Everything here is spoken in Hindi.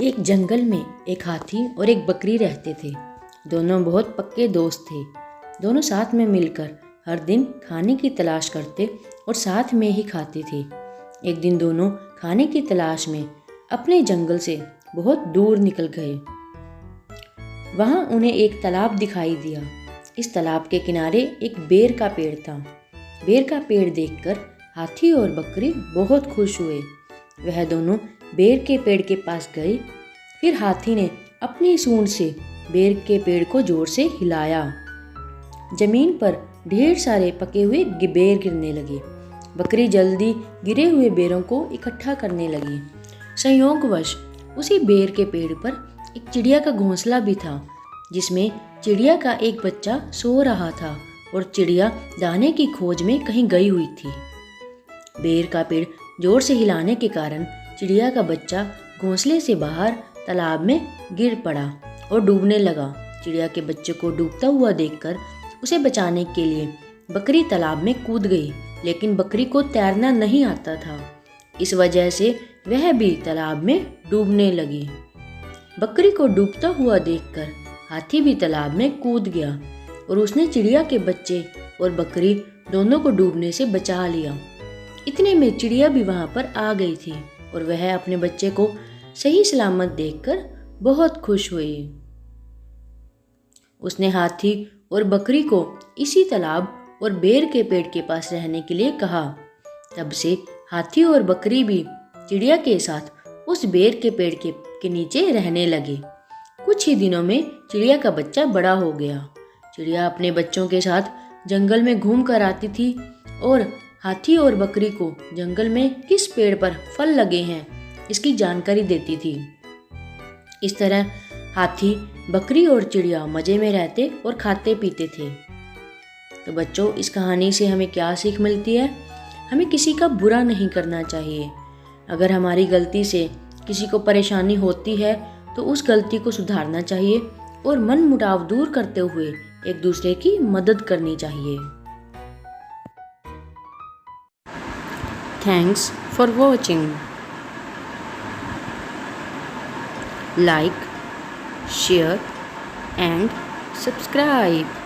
एक जंगल में एक हाथी और एक बकरी रहते थे। दोनों बहुत पक्के दोस्त थे। दोनों साथ में मिलकर हर दिन खाने की तलाश करते और साथ में ही खाते थे। एक दिन दोनों खाने की तलाश में अपने जंगल से बहुत दूर निकल गए। वहाँ उन्हें एक तालाब दिखाई दिया। इस तालाब के किनारे एक बेर का पेड़ था। बेर का पेड़ देखकर हाथी और बकरी बहुत खुश हुए। वह दोनों बेर के पेड़ के पास गए। फिर हाथी ने अपनी सूंड से बेर के पेड़ को जोर से हिलाया। जमीन पर ढेर सारे पके हुए बेर गिरने लगे। बकरी जल्दी गिरे हुए बेरों को इकट्ठा करने लगी। संयोगवश उसी बेर के पेड़ पर एक चिड़िया का घोंसला भी था, जिसमें चिड़िया का एक बच्चा सो रहा था और चिड़िया दाने की खोज में कहीं गई हुई थी। बेर का पेड़ जोर से हिलाने के कारण चिड़िया का बच्चा घोंसले से बाहर तालाब में गिर पड़ा और डूबने लगा। चिड़िया के बच्चे को डूबता हुआ देखकर उसे बचाने के लिए बकरी तालाब में कूद गई, लेकिन बकरी को तैरना नहीं आता था। इस वजह से वह भी तालाब में डूबने लगी। बकरी को डूबता हुआ देखकर हाथी भी तालाब में कूद गया और उसने चिड़िया के बच्चे और बकरी दोनों को डूबने से बचा लिया। इतने में चिड़िया भी वहां पर आ गई थी और वह अपने बच्चे को सही सलामत देखकर बहुत खुश हुई। उसने हाथी और बकरी को इसी तालाब और बेर के पेड़ के पास रहने के लिए कहा। तब से हाथी और बकरी भी चिड़िया के साथ उस बेर के पेड़ के नीचे रहने लगे। कुछ ही दिनों में चिड़िया का बच्चा बड़ा हो गया। चिड़िया अपने बच्चों के साथ जंगल में घूम कर आती थी और हाथी और बकरी को जंगल में किस पेड़ पर फल लगे हैं इसकी जानकारी देती थी। इस तरह हाथी, बकरी और चिड़िया मज़े में रहते और खाते पीते थे। तो बच्चों, इस कहानी से हमें क्या सीख मिलती है? हमें किसी का बुरा नहीं करना चाहिए। अगर हमारी गलती से किसी को परेशानी होती है तो उस गलती को सुधारना चाहिए और मन मुटाव दूर करते हुए एक दूसरे की मदद करनी चाहिए। Thanks for watching. Like, share and subscribe.